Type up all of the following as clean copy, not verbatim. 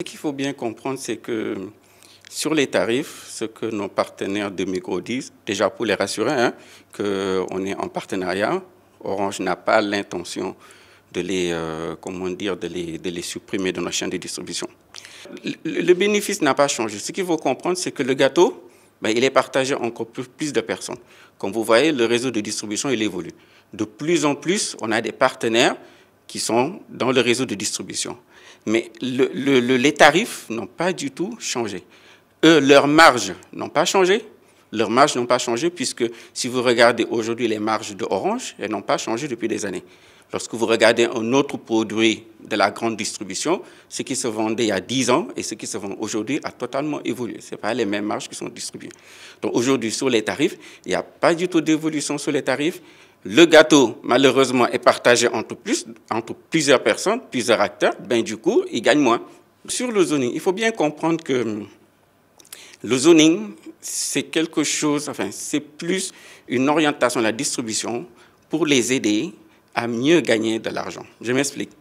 qu'il faut bien comprendre, c'est que sur les tarifs, ce que nos partenaires de Migros disent, déjà pour les rassurer, qu'on est en partenariat, Orange n'a pas l'intention de les supprimer de nos chaînes de distribution. Le bénéfice n'a pas changé. Ce qu'il faut comprendre, c'est que le gâteau, il est partagé encore plus de personnes. Comme vous voyez, le réseau de distribution, il évolue. De plus en plus, on a des partenaires qui sont dans le réseau de distribution. Mais les tarifs n'ont pas du tout changé. Eux, leurs marges n'ont pas changé. Leurs marges n'ont pas changé puisque si vous regardez aujourd'hui les marges de Orange, elles n'ont pas changé depuis des années. Lorsque vous regardez un autre produit de la grande distribution, ce qui se vendait il y a 10 ans et ce qui se vend aujourd'hui a totalement évolué. Ce n'est pas les mêmes marges qui sont distribuées. Donc aujourd'hui, sur les tarifs, il n'y a pas du tout d'évolution sur les tarifs. Le gâteau, malheureusement, est partagé entre plusieurs personnes, plusieurs acteurs. Du coup, il gagne moins. Sur le zoning, il faut bien comprendre que le zoning, c'est quelque chose, c'est plus une orientation de la distribution pour les aider à mieux gagner de l'argent. Je m'explique.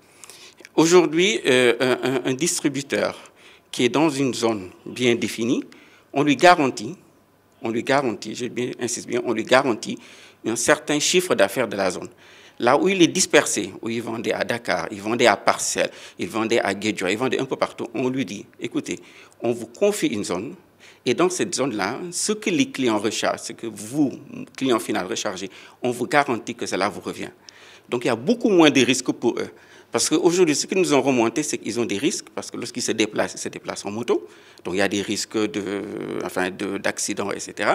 Aujourd'hui, un distributeur qui est dans une zone bien définie, on lui garantit, j'insiste bien, on lui garantit un certain chiffre d'affaires de la zone. Là où il est dispersé, où il vendait à Dakar, il vendait à Parcelles, il vendait à Guédiawaye, il vendait un peu partout, on lui dit, écoutez, on vous confie une zone, et dans cette zone-là, ce que les clients rechargent, ce que vous, client final, rechargez, on vous garantit que cela vous revient. Donc il y a beaucoup moins de risques pour eux. Parce qu'aujourd'hui, ce qu'ils nous ont remonté, c'est qu'ils ont des risques, parce que lorsqu'ils se déplacent en moto. Donc il y a des risques d'accidents, etc.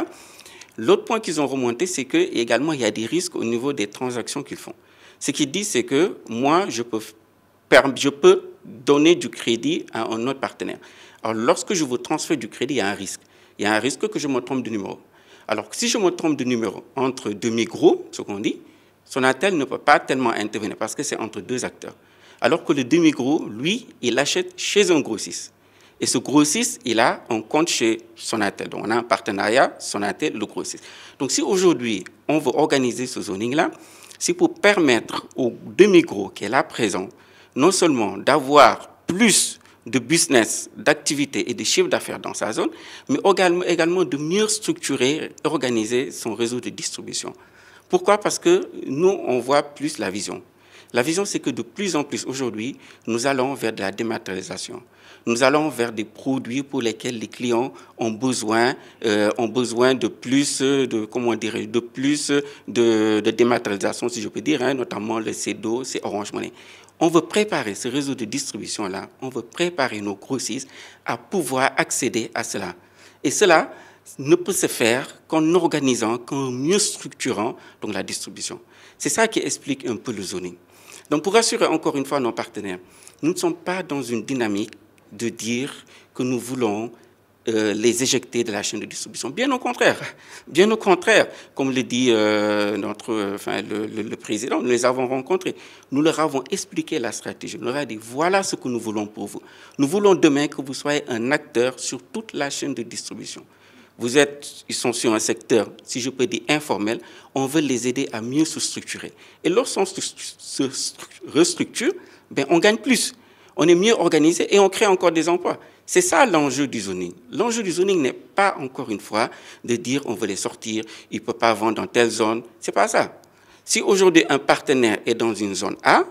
L'autre point qu'ils ont remonté, c'est qu'également, il y a des risques au niveau des transactions qu'ils font. Ce qu'ils disent, c'est que moi, je peux donner du crédit à un autre partenaire. Alors, lorsque je vous transfère du crédit, il y a un risque. Il y a un risque que je me trompe de numéro. Alors, si je me trompe de numéro entre deux Migros, ce qu'on dit, Sonatel ne peut pas tellement intervenir parce que c'est entre deux acteurs. Alors que le demi-gros, lui, il achète chez un grossiste. Et ce grossiste, il a un compte chez Sonatel. Donc, on a un partenariat, Sonatel, le grossiste. Donc, si aujourd'hui, on veut organiser ce zoning-là, c'est pour permettre au demi-gros qui est là présent, non seulement d'avoir plus de business, d'activités et de chiffres d'affaires dans sa zone, mais également de mieux structurer, organiser son réseau de distribution. Pourquoi? Parce que nous, on voit plus la vision. La vision, c'est que de plus en plus, aujourd'hui, nous allons vers de la dématérialisation. Nous allons vers des produits pour lesquels les clients ont besoin de plus de dématérialisation, si je peux dire, notamment le CEDO, c'est Orange Money. On veut préparer ce réseau de distribution-là, on veut préparer nos grossistes à pouvoir accéder à cela. Et cela ne peut se faire qu'en organisant, qu'en mieux structurant donc, la distribution. C'est ça qui explique un peu le zoning. Donc pour rassurer encore une fois nos partenaires, nous ne sommes pas dans une dynamique de dire que nous voulons les éjecter de la chaîne de distribution. Bien au contraire, comme le dit le président, nous les avons rencontrés. Nous leur avons expliqué la stratégie. Nous leur avons dit, voilà ce que nous voulons pour vous. Nous voulons demain que vous soyez un acteur sur toute la chaîne de distribution. Ils sont sur un secteur, si je peux dire, informel. On veut les aider à mieux se structurer. Et lorsqu'on se restructure, on gagne plus. On est mieux organisé et on crée encore des emplois. C'est ça l'enjeu du zoning. L'enjeu du zoning n'est pas, encore une fois, de dire on veut les sortir, il ne peut pas vendre dans telle zone. Ce n'est pas ça. Si aujourd'hui un partenaire est dans une zone A,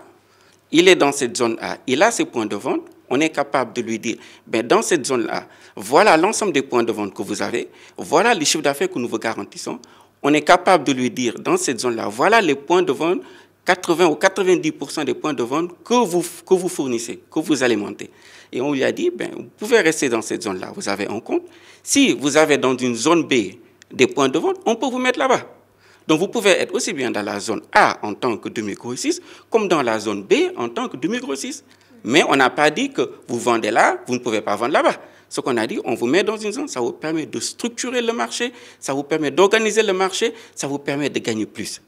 il est dans cette zone A, il a ses points de vente, on est capable de lui dire, dans cette zone-là, voilà l'ensemble des points de vente que vous avez, voilà les chiffres d'affaires que nous vous garantissons. On est capable de lui dire, dans cette zone-là, voilà les points de vente, 80 ou 90% des points de vente que vous fournissez, que vous alimentez. Et on lui a dit, vous pouvez rester dans cette zone-là, vous avez un compte. Si vous avez dans une zone B des points de vente, on peut vous mettre là-bas. Donc vous pouvez être aussi bien dans la zone A en tant que demi-grossiste, comme dans la zone B en tant que demi-grossiste. Mais on n'a pas dit que vous vendez là, vous ne pouvez pas vendre là-bas. Ce qu'on a dit, on vous met dans une zone, ça vous permet de structurer le marché, ça vous permet d'organiser le marché, ça vous permet de gagner plus.